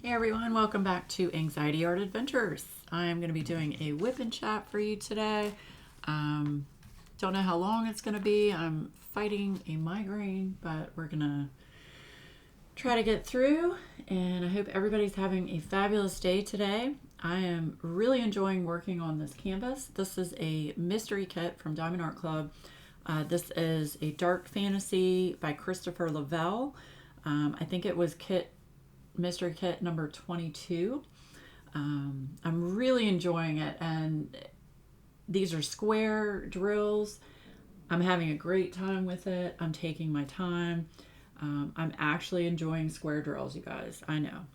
Hey everyone, welcome back to Anxiety Art Adventures. I'm going to be doing a whip and chat for you today. Don't know how long it's going to be. I'm fighting a migraine, but we're going to try to get through, and I hope everybody's having a fabulous day today. I am really enjoying working on this canvas. This is a mystery kit from Diamond Art Club. This is a dark fantasy by Christopher Lavelle. I think it was mystery kit number 22. I'm really enjoying it, and these are square drills. I'm having a great time with it. I'm taking my time. I'm actually enjoying square drills, you guys. I know.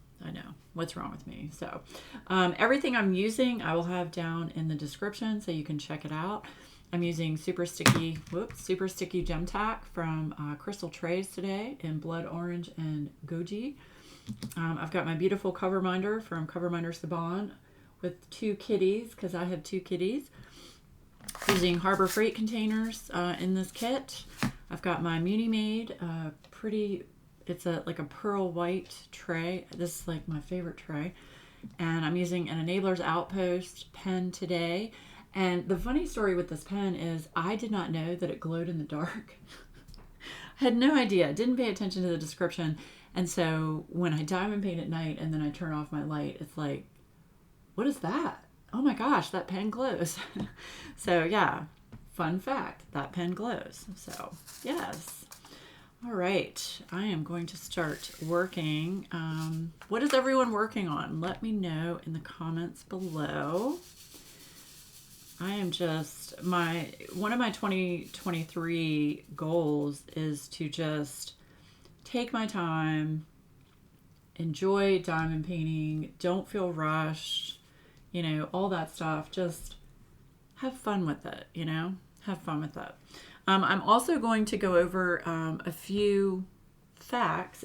What's wrong with me? So everything I'm using I will have down in the description so you can check it out. I'm using super sticky gem tack from Crystal Trays today in blood orange and goji. I've got my beautiful cover minder from Cover Minder Saban with two kitties, because I have two kitties. Using Harbor Freight containers in this kit. I've got my Muni Made it's like a pearl white tray. This is like my favorite tray. And I'm using an Enablers Outpost pen today. And the funny story with this pen is I did not know that it glowed in the dark. I had no idea. Didn't pay attention to the description. And so when I diamond paint at night and then I turn off my light, it's like, what is that? Oh my gosh, that pen glows. So yeah, fun fact, that pen glows. So yes. All right, I am going to start working. What is everyone working on? Let me know in the comments below. I am one of my 2023 goals is to just take my time, enjoy diamond painting, don't feel rushed, all that stuff. Just have fun with it, have fun with it. I'm also going to go over a few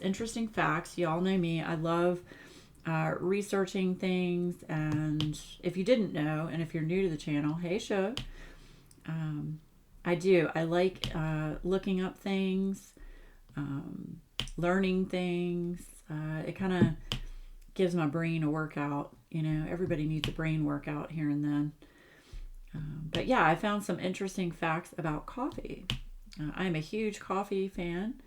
interesting facts. You all know me. I love researching things, and if you didn't know, and if you're new to the channel, hey show, I do. I like looking up things, learning things. It kind of gives my brain a workout. Everybody needs a brain workout here and then. But yeah, I found some interesting facts about coffee. I am a huge coffee fan.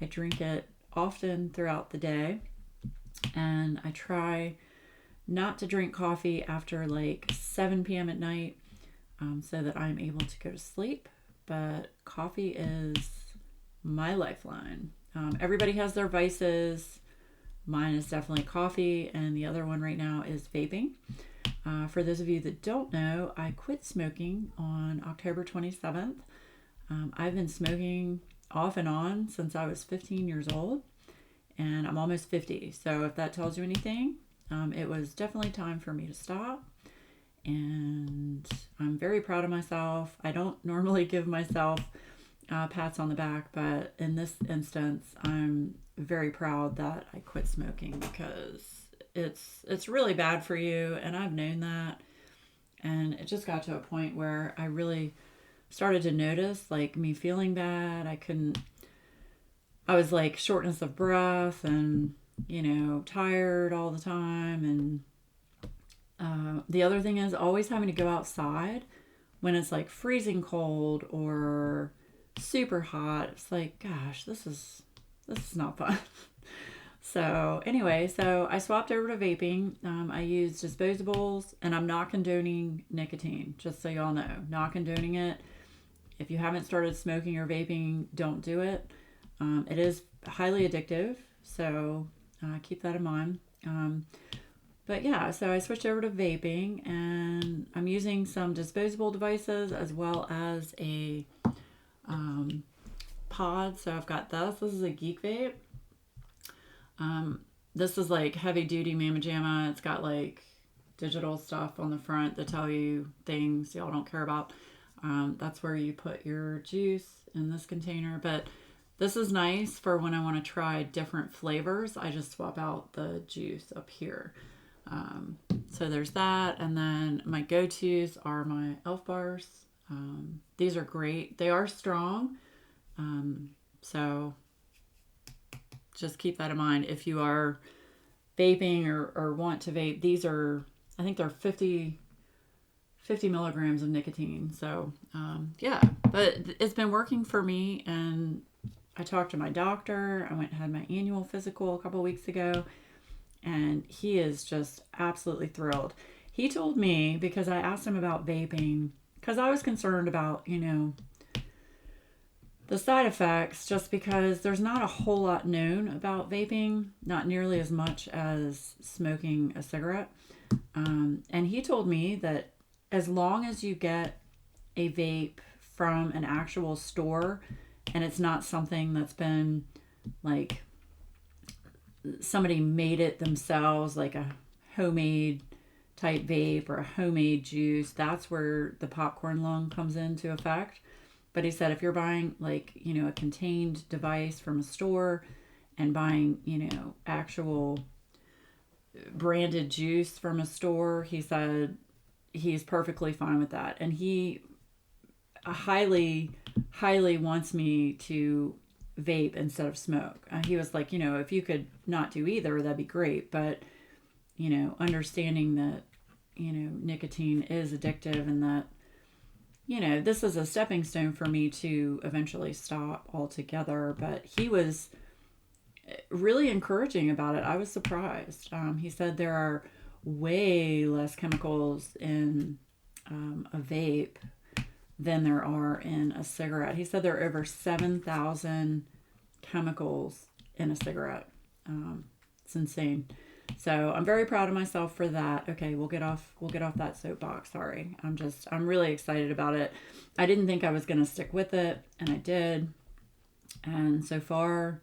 I drink it often throughout the day, and I try not to drink coffee after like 7 p.m. at night, so that I'm able to go to sleep. But coffee is my lifeline. Everybody has their vices. Mine is definitely coffee, and the other one right now is vaping. For those of you that don't know, I quit smoking on October 27th. I've been smoking off and on since I was 15 years old, and I'm almost 50. So if that tells you anything, it was definitely time for me to stop. And I'm very proud of myself. I don't normally give myself pats on the back, but in this instance, I'm very proud that I quit smoking, because it's really bad for you, and I've known that. And it just got to a point where I really started to notice like me feeling bad. I was like shortness of breath and tired all the time. And the other thing is always having to go outside when it's like freezing cold or super hot. It's like, gosh, this is not fun. So anyway, I swapped over to vaping. I use disposables, and I'm not condoning nicotine, just so y'all know. Not condoning it. If you haven't started smoking or vaping, don't do it. It is highly addictive, so keep that in mind. But yeah, so I switched over to vaping, and I'm using some disposable devices as well as a pod. So I've got this. This is a Geek Vape. This is like heavy duty Mama Jamma. It's got like digital stuff on the front that tell you things y'all don't care about. That's where you put your juice in this container. But this is nice for when I want to try different flavors. I just swap out the juice up here. So there's that. And then my go-tos are my Elf bars. These are great. They are strong. So just keep that in mind if you are vaping or want to vape, these are, I think they're 50 milligrams of nicotine. So, yeah, but it's been working for me. And I talked to my doctor. I went and had my annual physical a couple weeks ago, and he is just absolutely thrilled. He told me, because I asked him about vaping, because I was concerned about, the side effects, just because there's not a whole lot known about vaping, not nearly as much as smoking a cigarette. And he told me that as long as you get a vape from an actual store and it's not something that's been like somebody made it themselves, like a homemade type vape or a homemade juice, that's where the popcorn lung comes into effect. But he said if you're buying like, a contained device from a store and buying, actual branded juice from a store, he said he's perfectly fine with that. And he highly, highly wants me to vape instead of smoke. He was like, if you could not do either, that'd be great. But, understanding that, nicotine is addictive, and that, this is a stepping stone for me to eventually stop altogether. But he was really encouraging about it. I was surprised. He said there are way less chemicals in a vape than there are in a cigarette. He said there are over 7,000 chemicals in a cigarette. It's insane. So I'm very proud of myself for that. Okay, we'll get off that soapbox. Sorry. I'm really excited about it. I didn't think I was going to stick with it, and I did. And so far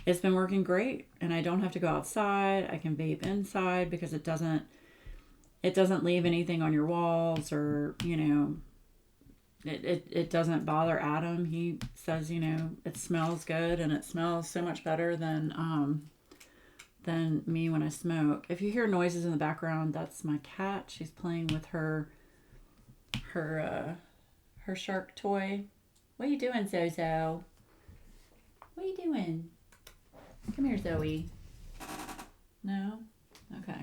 it's been working great, and I don't have to go outside. I can vape inside because it doesn't leave anything on your walls, or, it doesn't bother Adam. He says, it smells good, and it smells so much better than me when I smoke. If you hear noises in the background, that's my cat. She's playing with her shark toy. What are you doing, Zozo? What are you doing? Come here, Zoe. No? Okay.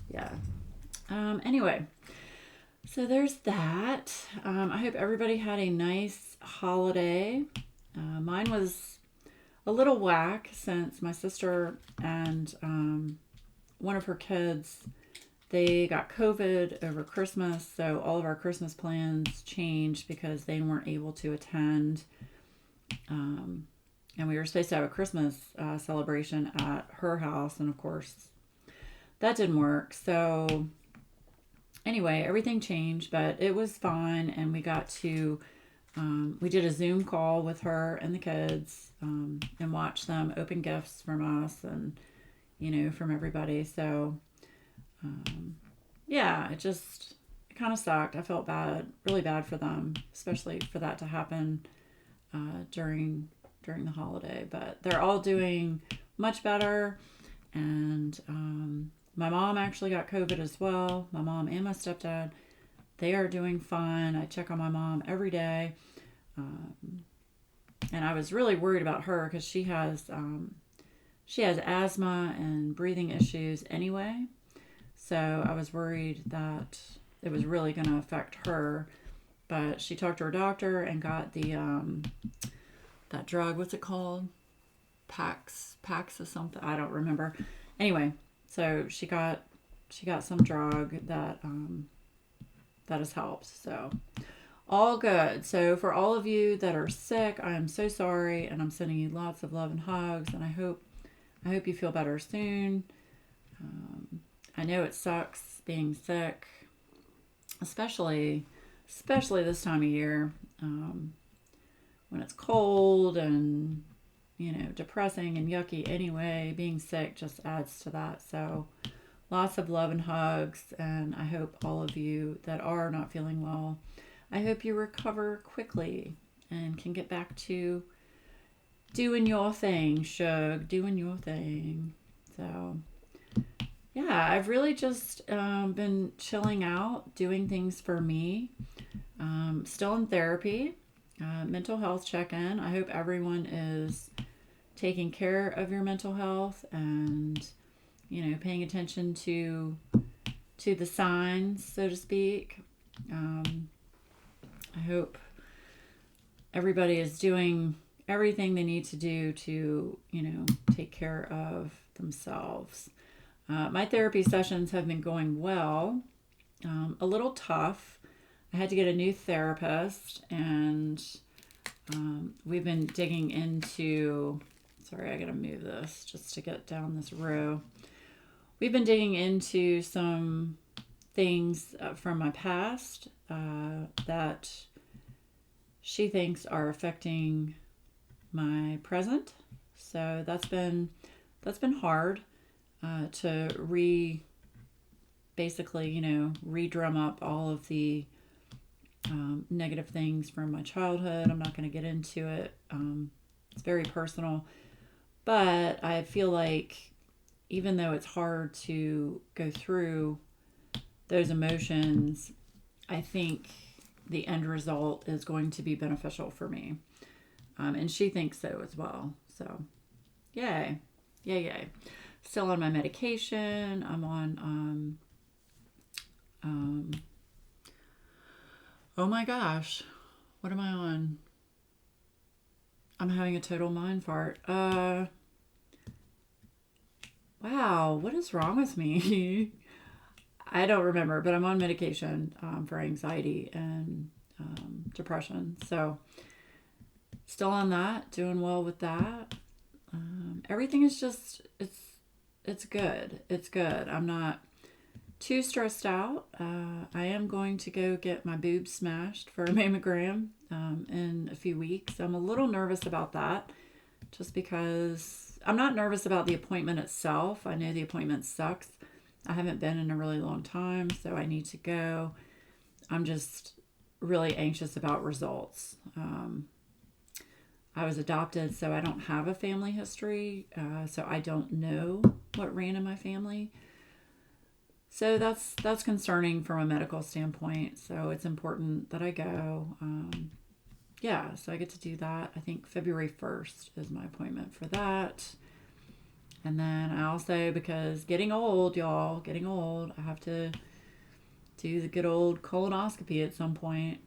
Yeah. Anyway, so there's that. I hope everybody had a nice holiday. Mine was a little whack, since my sister and one of her kids, they got COVID over Christmas. So all of our Christmas plans changed because they weren't able to attend. And we were supposed to have a Christmas celebration at her house. And of course, that didn't work. So anyway, everything changed, but it was fun. And we got to, we did a Zoom call with her and the kids, and watch them open gifts from us and, from everybody. So, yeah, it kind of sucked. I felt bad, really bad for them, especially for that to happen during the holiday. But they're all doing much better. And my mom actually got COVID as well. My mom and my stepdad, they are doing fine. I check on my mom every day. And I was really worried about her because she has asthma and breathing issues anyway. So I was worried that it was really going to affect her. But she talked to her doctor and got the that drug. What's it called? Pax or something. I don't remember. Anyway, so she got some drug that has helped. So all good. So for all of you that are sick, I am so sorry, and I'm sending you lots of love and hugs, and I hope you feel better soon. I know it sucks being sick, especially this time of year, when it's cold and, depressing and yucky anyway. Being sick just adds to that. So lots of love and hugs, and I hope all of you that are not feeling well, I hope you recover quickly and can get back to doing your thing, Shug, doing your thing. So, yeah, I've really just been chilling out, doing things for me. Still in therapy, mental health check-in. I hope everyone is taking care of your mental health and paying attention to the signs, so to speak. I hope everybody is doing everything they need to do to, take care of themselves. My therapy sessions have been going well. A little tough. I had to get a new therapist, and we've been digging into, sorry, I gotta move this just to get down this row. We've been digging into some things from my past that she thinks are affecting my present. So that's been hard to basically, re-drum up all of the negative things from my childhood. I'm not going to get into it. It's very personal. But I feel like even though it's hard to go through those emotions, I think the end result is going to be beneficial for me. And she thinks so as well. So, yay. Yay. Still on my medication. I'm on, oh my gosh, what am I on? I'm having a total mind fart. Wow, what is wrong with me? I don't remember, but I'm on medication for anxiety and depression. So still on that, doing well with that. Everything is just, it's good. It's good. I'm not too stressed out. I am going to go get my boobs smashed for a mammogram in a few weeks. I'm a little nervous about that just because I'm not nervous about the appointment itself. I know the appointment sucks. I haven't been in a really long time, so I need to go. I'm just really anxious about results. I was adopted, so I don't have a family history, so I don't know what ran in my family. So that's concerning from a medical standpoint. So it's important that I go. So I get to do that. I think February 1st is my appointment for that. And then I also, because getting old, y'all, I have to do the good old colonoscopy at some point.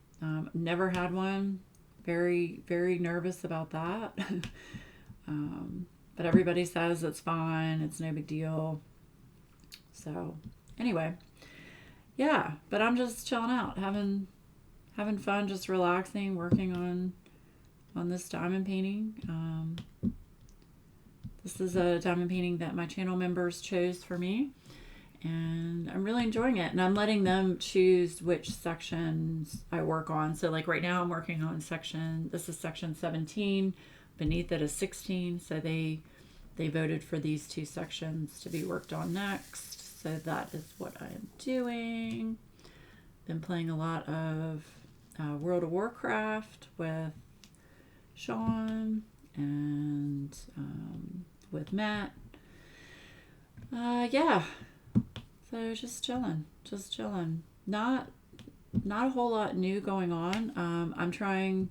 Never had one. Very, very nervous about that. But everybody says it's fine. It's no big deal. So anyway, yeah, but I'm just chilling out, having fun, just relaxing, working on this diamond painting. This is a diamond painting that my channel members chose for me, and I'm really enjoying it. And I'm letting them choose which sections I work on. So like right now I'm working on this is section 17. Beneath it is 16. So they voted for these two sections to be worked on next. So that is what I am doing. Been playing a lot of World of Warcraft with Sean and with Matt. Yeah. So just chilling. Not a whole lot new going on. I'm trying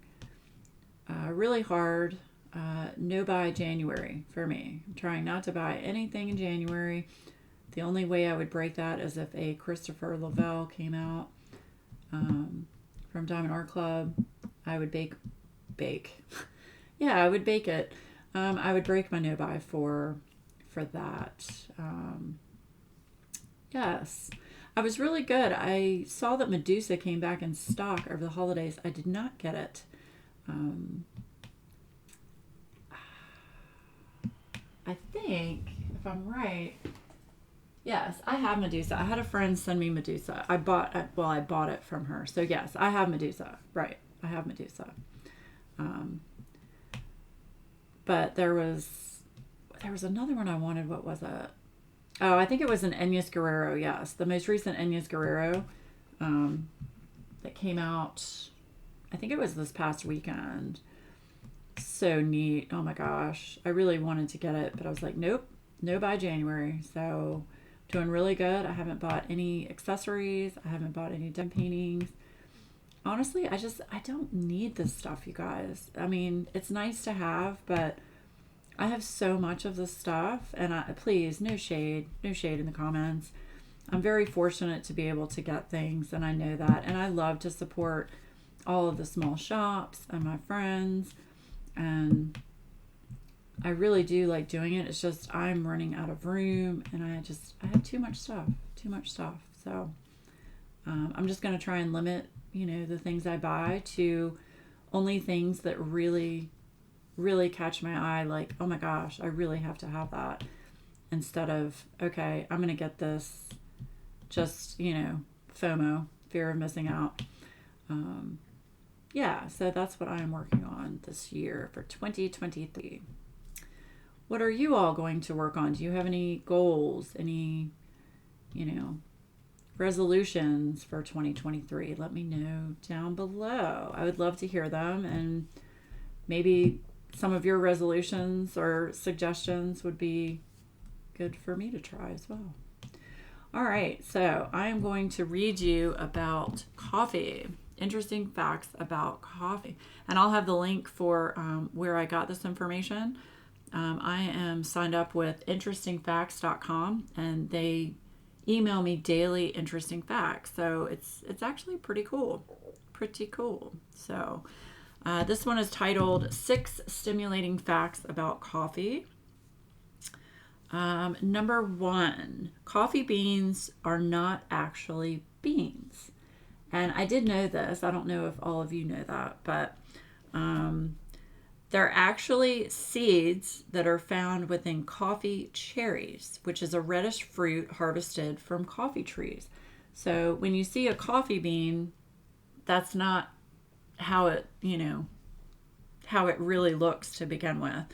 really hard. No buy January for me. I'm trying not to buy anything in January. The only way I would break that is if a Christopher Lavelle came out from Diamond Art Club. I would bake. Yeah, I would bake it. I would break my no buy for that. Yes. I was really good. I saw that Medusa came back in stock over the holidays. I did not get it. I think, if I'm right, yes, I have Medusa. I had a friend send me Medusa. I bought it from her. So yes, I have Medusa. Right. I have Medusa. But there was another one I wanted. What was it? Oh, I think it was an Enyas Guerrero. Yes, the most recent Enyas Guerrero that came out. I think it was this past weekend. So neat. Oh my gosh. I really wanted to get it, but I was like, nope, no buy January. So doing really good. I haven't bought any accessories. I haven't bought any done paintings. Honestly, I don't need this stuff, you guys. I mean, it's nice to have, but I have so much of this stuff, and please, no shade in the comments. I'm very fortunate to be able to get things, and I know that. And I love to support all of the small shops and my friends, and I really do like doing it. It's just I'm running out of room, and I have too much stuff. So I'm just going to try and limit, the things I buy to only things that really, really catch my eye. Like, oh my gosh, I really have to have that. Instead of, okay, I'm going to get this just, FOMO, fear of missing out. Yeah, so that's what I'm working on this year for 2023. What are you all going to work on? Do you have any goals, any, resolutions for 2023? Let me know down below. I would love to hear them, and maybe some of your resolutions or suggestions would be good for me to try as well. All right, so I am going to read you about coffee. Interesting facts about coffee. And I'll have the link for where I got this information. I am signed up with interestingfacts.com, and they email me daily interesting facts. So it's actually pretty cool. So this one is titled 6 Stimulating Facts About Coffee. Number 1, coffee beans are not actually beans. And I did know this. I don't know if all of you know that, but they're actually seeds that are found within coffee cherries, which is a reddish fruit harvested from coffee trees. So when you see a coffee bean, that's not how it really looks to begin with.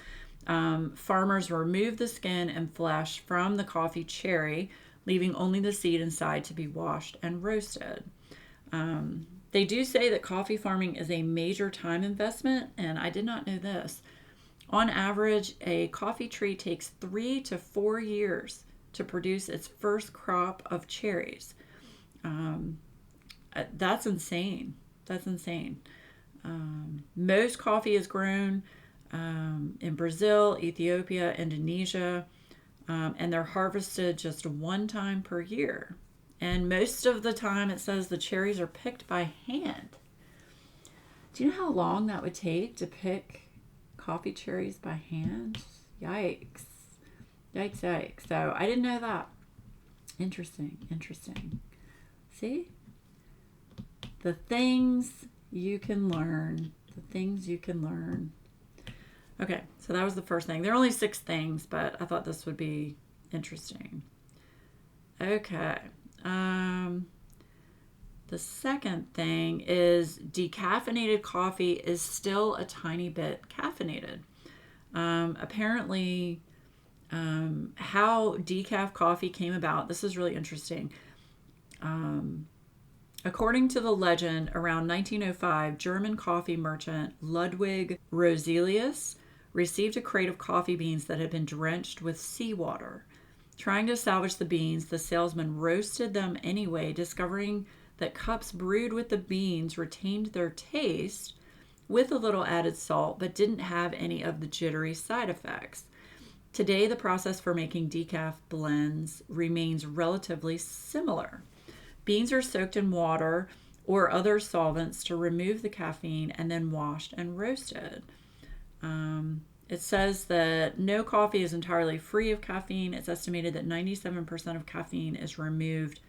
Farmers remove the skin and flesh from the coffee cherry, leaving only the seed inside to be washed and roasted. They do say that coffee farming is a major time investment, and I did not know this. On average, a coffee tree takes 3 to 4 years to produce its first crop of cherries. That's insane. Most coffee is grown in Brazil, Ethiopia, Indonesia, and they're harvested just one time per year. And most of the time it says the cherries are picked by hand. Do you know how long that would take to pick coffee cherries by hand? Yikes. So I didn't know that. Interesting. See? The things you can learn. Okay, so that was the first thing. There are only 6 things, but I thought this would be interesting. Okay. The second thing is decaffeinated coffee is still a tiny bit caffeinated. Apparently, how decaf coffee came about, this is really interesting. According to the legend, around 1905, German coffee merchant Ludwig Roselius received a crate of coffee beans that had been drenched with seawater. Trying to salvage the beans, the salesman roasted them anyway, discovering that cups brewed with the beans retained their taste with a little added salt, but didn't have any of the jittery side effects. Today, the process for making decaf blends remains relatively similar. Beans are soaked in water or other solvents to remove the caffeine and then washed and roasted. It says that no coffee is entirely free of caffeine. It's estimated that 97% of caffeine is removed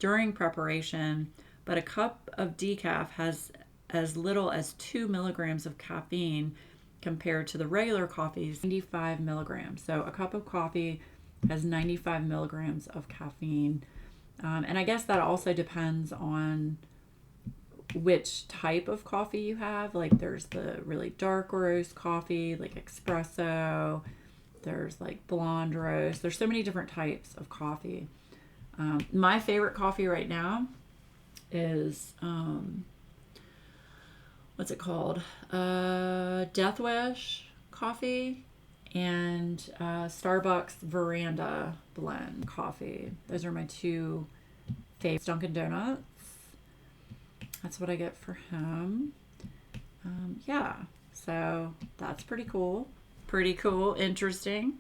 during preparation, but a cup of decaf has as little as 2 milligrams of caffeine compared to the regular coffee's 95 milligrams. So a cup of coffee has 95 milligrams of caffeine. And I guess that also depends on which type of coffee you have. Like there's the really dark roast coffee, like espresso. There's like blonde roast. There's so many different types of coffee. My favorite coffee right now is, what's it called? Death Wish coffee and Starbucks Veranda blend coffee. Those are my 2 favorites. Dunkin' Donuts. That's what I get for him. Yeah, so that's pretty cool. Pretty cool. Interesting.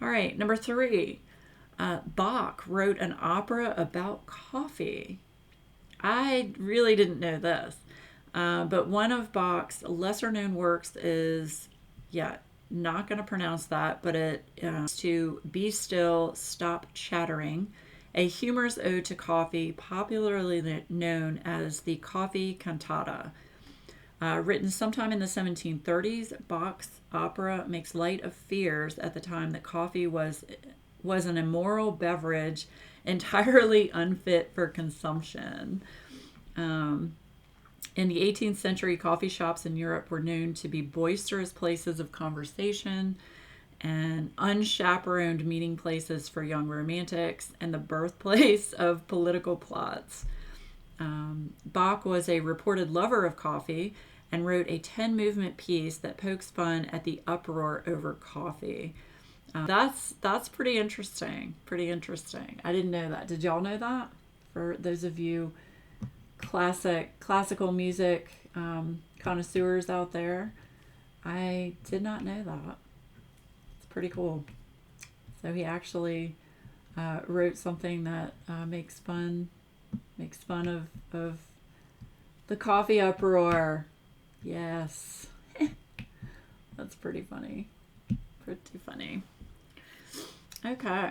All right, number 3. Bach wrote an opera about coffee. I really didn't know this. But one of Bach's lesser known works is, not going to pronounce that, but it to Be Still, Stop Chattering, a humorous ode to coffee, popularly known as the Coffee Cantata. Written sometime in the 1730s, Bach's opera makes light of fears at the time that coffee was an immoral beverage entirely unfit for consumption. In the 18th century, coffee shops in Europe were known to be boisterous places of conversation and unchaperoned meeting places for young romantics and the birthplace of political plots. Bach was a reported lover of coffee and wrote a 10-movement piece that pokes fun at the uproar over coffee. That's pretty interesting. I didn't know that. Did y'all know that? For those of you classical music connoisseurs out there, I did not know that. It's pretty cool. So he actually wrote something that makes fun of the coffee uproar. Yes. That's pretty funny. Okay.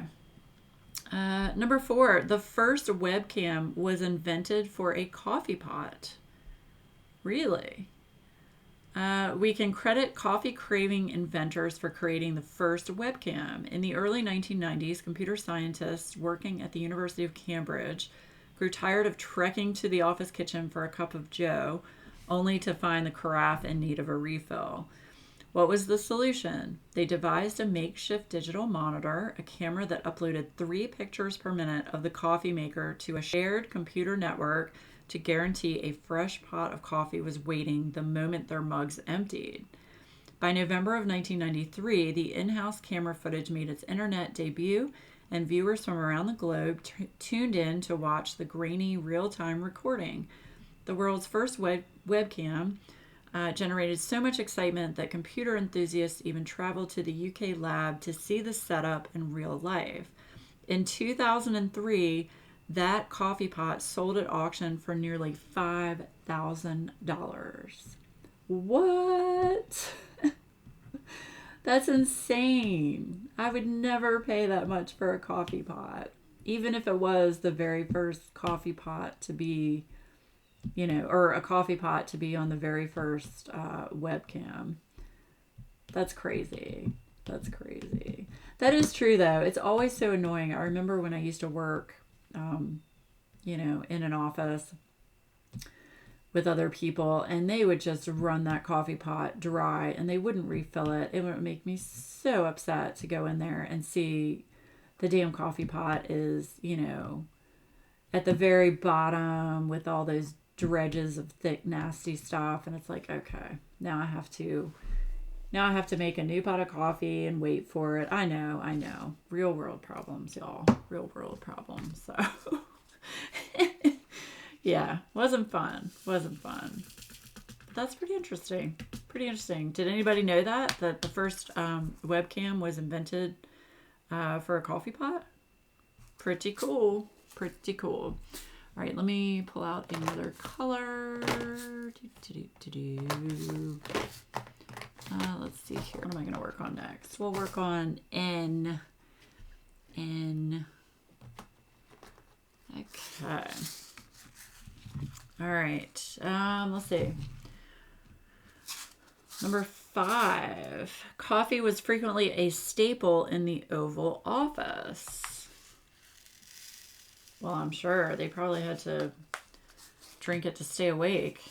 Number 4, the first webcam was invented for a coffee pot. Really? We can credit coffee-craving inventors for creating the first webcam. In the early 1990s, computer scientists working at the University of Cambridge grew tired of trekking to the office kitchen for a cup of joe, only to find the carafe in need of a refill. What was the solution? They devised a makeshift digital monitor, a camera that uploaded 3 pictures per minute of the coffee maker to a shared computer network to guarantee a fresh pot of coffee was waiting the moment their mugs emptied. By November of 1993, the in-house camera footage made its internet debut, and viewers from around the globe tuned in to watch the grainy, real-time recording. The world's first webcam generated so much excitement that computer enthusiasts even traveled to the UK lab to see the setup in real life. In 2003, that coffee pot sold at auction for nearly $5,000. What? That's insane. I would never pay that much for a coffee pot, even if it was the very first coffee pot to be, or a coffee pot to be on the very first webcam. That's crazy. That is true, though. It's always so annoying. I remember when I used to work, in an office with other people, and they would just run that coffee pot dry and they wouldn't refill it. It would make me so upset to go in there and see the damn coffee pot is, at the very bottom with all those dredges of thick, nasty stuff. And it's like, okay, now I have to make a new pot of coffee and wait for it. I know. Real world problems, y'all. Real world problems. So, yeah, wasn't fun. But that's pretty interesting. Did anybody know that the first webcam was invented for a coffee pot? Pretty cool. All right, let me pull out another color. Let's see here. What am I going to work on next? We'll work on N. Okay. All right. Let's see. Number 5. Coffee was frequently a staple in the Oval Office. Well, I'm sure they probably had to drink it to stay awake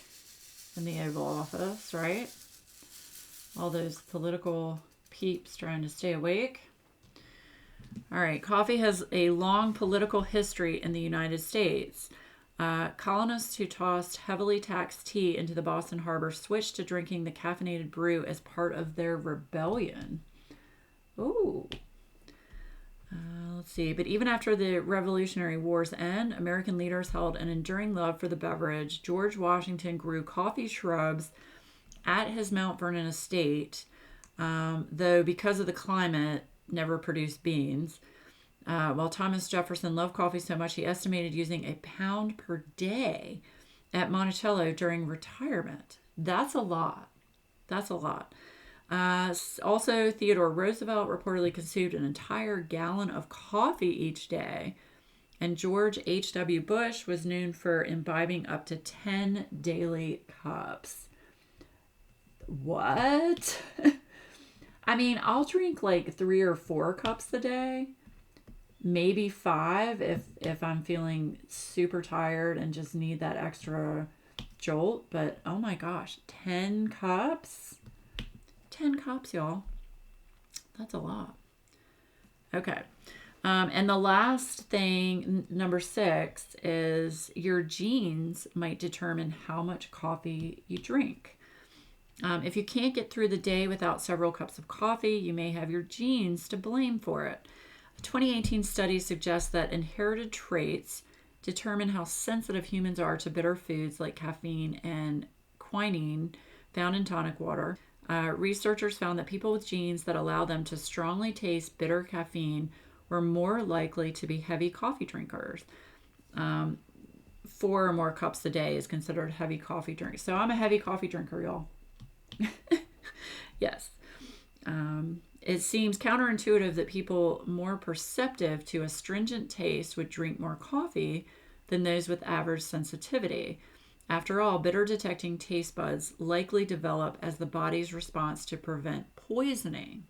in the Oval Office, right? All those political peeps trying to stay awake. All right, coffee has a long political history in the United States. Colonists who tossed heavily taxed tea into the Boston Harbor switched to drinking the caffeinated brew as part of their rebellion. Ooh. Let's see. But even after the Revolutionary War's end, American leaders held an enduring love for the beverage. George Washington grew coffee shrubs at his Mount Vernon estate, though because of the climate, never produced beans. While Thomas Jefferson loved coffee so much, he estimated using a pound per day at Monticello during retirement. That's a lot. That's a lot. Also, Theodore Roosevelt reportedly consumed an entire gallon of coffee each day. And George H.W. Bush was known for imbibing up to 10 daily cups. What? I mean, I'll drink like 3 or 4 cups a day. Maybe 5 if I'm feeling super tired and just need that extra jolt. But oh my gosh, 10 cups? 10 cups, y'all. That's a lot. Okay. And the last thing, number 6, is your genes might determine how much coffee you drink. If you can't get through the day without several cups of coffee, you may have your genes to blame for it. A 2018 study suggests that inherited traits determine how sensitive humans are to bitter foods like caffeine and quinine found in tonic water. Researchers found that people with genes that allow them to strongly taste bitter caffeine were more likely to be heavy coffee drinkers. 4 or more cups a day is considered heavy coffee drink. So I'm a heavy coffee drinker, y'all. Yes. It seems counterintuitive that people more perceptive to astringent taste would drink more coffee than those with average sensitivity. After all, bitter detecting taste buds likely develop as the body's response to prevent poisoning.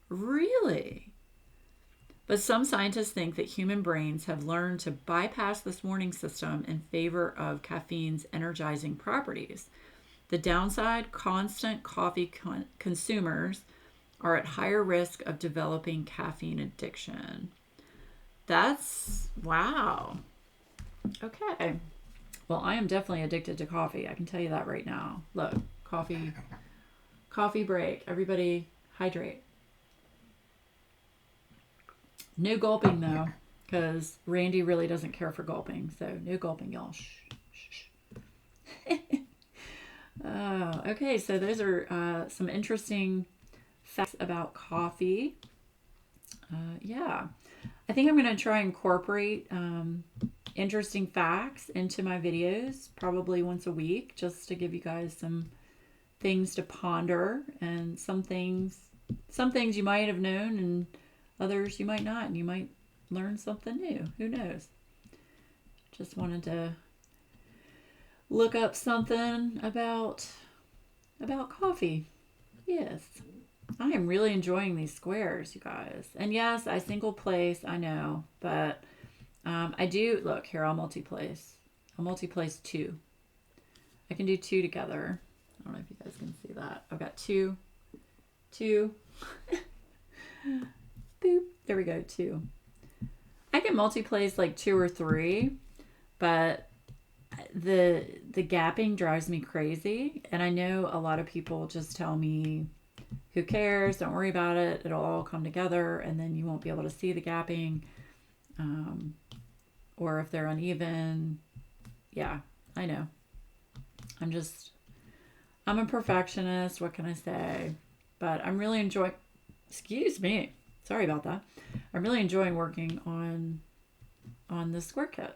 Really? But some scientists think that human brains have learned to bypass this warning system in favor of caffeine's energizing properties. The downside, constant coffee consumers are at higher risk of developing caffeine addiction. That's, wow. Okay. Well, I am definitely addicted to coffee. I can tell you that right now. Look, coffee break. Everybody hydrate. No gulping though, because Randy really doesn't care for gulping. So no gulping, y'all. Shh. Okay, so those are some interesting facts about coffee. Yeah, I think I'm going to try and incorporate interesting facts into my videos, probably once a week, just to give you guys some things to ponder, and some things you might have known and others you might not, and you might learn something new. Who knows? Just wanted to look up something about coffee. Yes. I am really enjoying these squares, you guys. And yes, I single place, I know, but I do, look, here, I'll multi-place. I'll multi-place 2. I can do 2 together. I don't know if you guys can see that. I've got 2. Boop. There we go, 2. I can multi-place like 2 or 3, but the gapping drives me crazy. And I know a lot of people just tell me, who cares? Don't worry about it. It'll all come together, and then you won't be able to see the gapping. Or if they're uneven. Yeah, I know. I'm a perfectionist. What can I say? But I'm really enjoying, excuse me. Sorry about that. I'm really enjoying working on this square kit.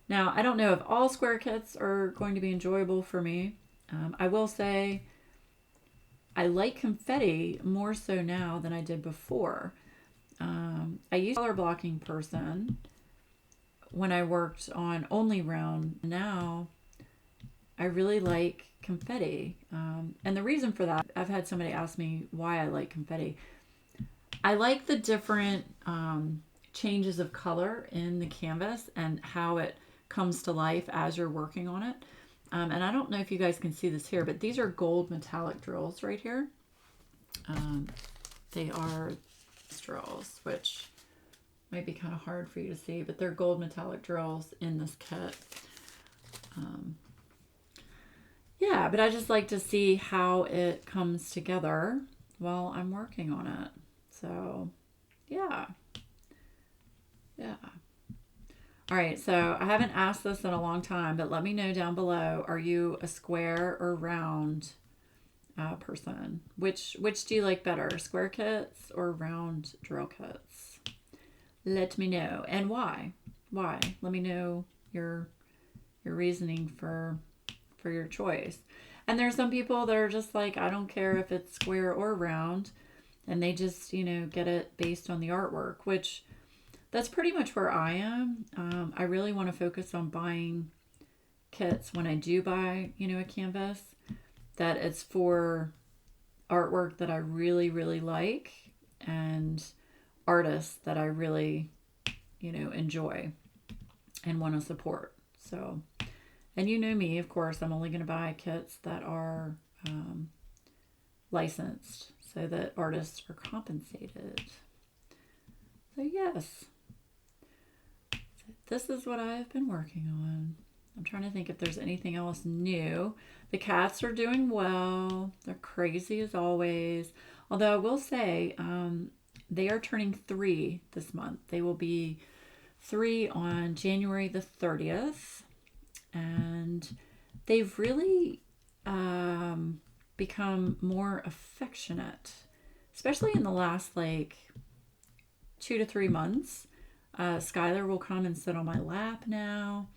Now, I don't know if all square kits are going to be enjoyable for me. I will say I like confetti more so now than I did before. I used a color blocking person when I worked on only round. Now I really like confetti. And the reason for that, I've had somebody ask me why I like confetti. I like the different changes of color in the canvas and how it comes to life as you're working on it. And I don't know if you guys can see this here, but these are gold metallic drills right here. They are drills, which might be kind of hard for you to see, but they're gold metallic drills in this kit. Yeah, but I just like to see how it comes together while I'm working on it. So, yeah. All right, so I haven't asked this in a long time, but let me know down below, are you a square or round person. Which do you like better, square kits or round drill kits? Let me know, and why? Why? Let me know your reasoning for your choice. And there's some people that are just like, I don't care if it's square or round, and they just, get it based on the artwork, which that's pretty much where I am. I really want to focus on buying kits when I do buy, a canvas, that it's for artwork that I really, really like and artists that I really, enjoy and want to support. So, and you know me, of course, I'm only going to buy kits that are licensed so that artists are compensated. So yes, this is what I have been working on. I'm trying to think if there's anything else new. The cats are doing well. They're crazy as always. Although I will say, they are turning 3 this month. They will be 3 on January the 30th. And they've really become more affectionate, especially in the last 2 to 3 months. Skylar will come and sit on my lap now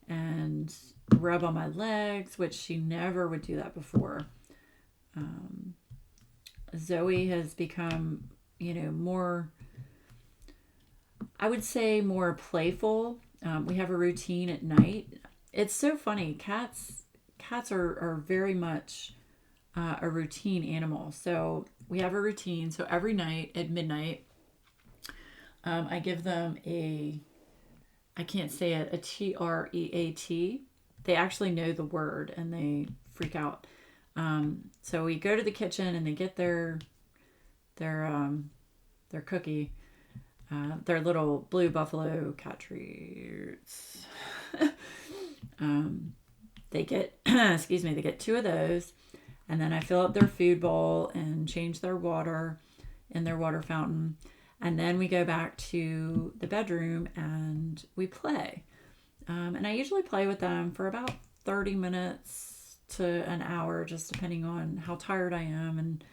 and rub on my legs, which she never would do that before. Zoe has become, more, I would say, more playful. We have a routine at night. It's so funny. Cats are very much a routine animal. So we have a routine. So every night at midnight, I give them I can't say it, a TREAT. They actually know the word and they freak out. So we go to the kitchen and they get their cookie, their little blue buffalo cat treats. They get, they get 2 of those, and then I fill up their food bowl and change their water in their water fountain. And then we go back to the bedroom and we play. And I usually play with them for about 30 minutes to an hour, just depending on how tired I am and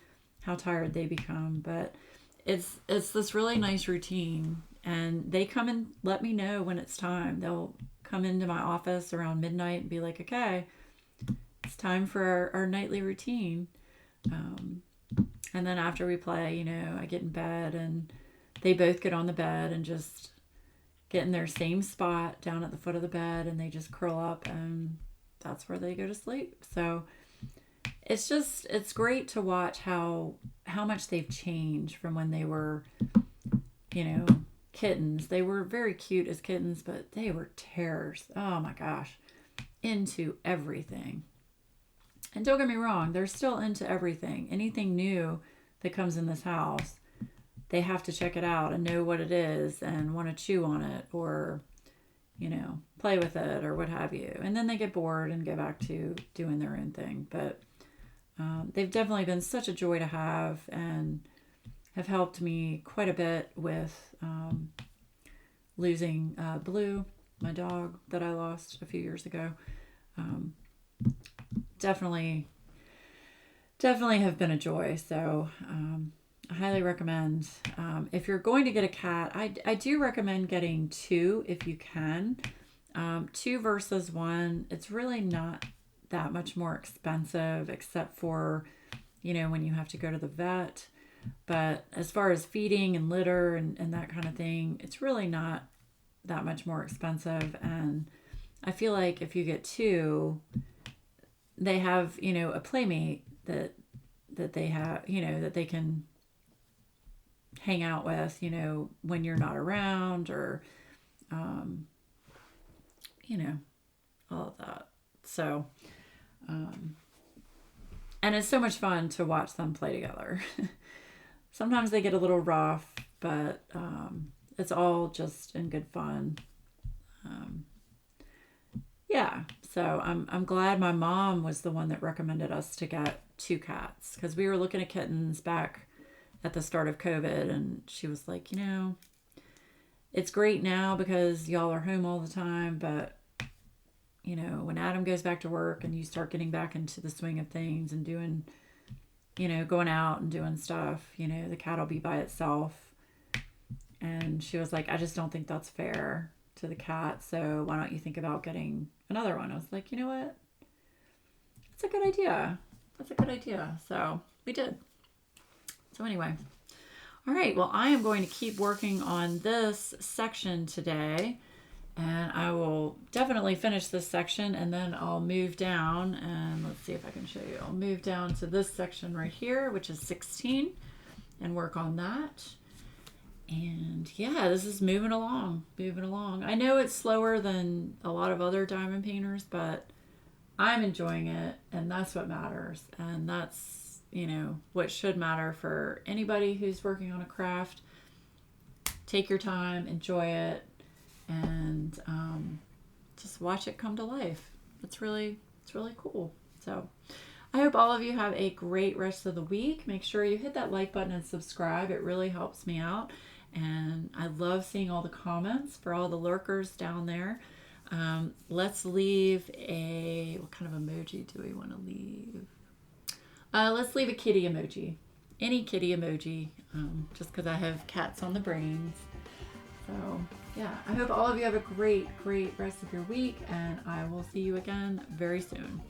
how tired they become. But it's this really nice routine. And they come and let me know when it's time. They'll come into my office around midnight and be like, okay, it's time for our nightly routine. And then after we play, I get in bed and they both get on the bed and just get in their same spot down at the foot of the bed, and they just curl up, and that's where they go to sleep. So it's great to watch how much they've changed from when they were, kittens. They were very cute as kittens, but they were terrors. Oh my gosh, into everything. And don't get me wrong, they're still into everything. Anything new that comes in this house, they have to check it out and know what it is and want to chew on it or, play with it or what have you. And then they get bored and go back to doing their own thing. But they've definitely been such a joy to have and have helped me quite a bit with losing Blue, my dog that I lost a few years ago. Definitely have been a joy. So I highly recommend, if you're going to get a cat, I do recommend getting 2 if you can. 2 versus 1. It's really not that much more expensive, except for, when you have to go to the vet. But as far as feeding and litter and that kind of thing, it's really not that much more expensive. And I feel like if you get 2, they have, a playmate that they have, that they can hang out with, when you're not around, or, all of that. So, and it's so much fun to watch them play together. Sometimes they get a little rough, but it's all just in good fun. Yeah, so I'm glad my mom was the one that recommended us to get 2 cats, because we were looking at kittens back at the start of COVID, and she was like, it's great now because y'all are home all the time, but when Adam goes back to work and you start getting back into the swing of things and doing you know, going out and doing stuff, you know, the cat will be by itself. And she was like, I just don't think that's fair to the cat. So why don't you think about getting another one? I was like, you know what? That's a good idea. That's a good idea. So we did. So anyway. All right. Well, I am going to keep working on this section today. And I will definitely finish this section, and then I'll move down, and let's see if I can show you. I'll move down to this section right here, which is 16, and work on that. And yeah, this is moving along, moving along. I know it's slower than a lot of other diamond painters, but I'm enjoying it, and that's what matters. And that's, you know, what should matter for anybody who's working on a craft. Take your time, enjoy it, and just watch it come to life. It's really cool. So I hope all of you have a great rest of the week. Make sure you hit that like button and subscribe. It really helps me out. And I love seeing all the comments for all the lurkers down there. Let's leave what kind of emoji do we want to leave? Let's leave a kitty emoji. Any kitty emoji, just because I have cats on the brains. So yeah, I hope all of you have a great rest of your week, and I will see you again very soon.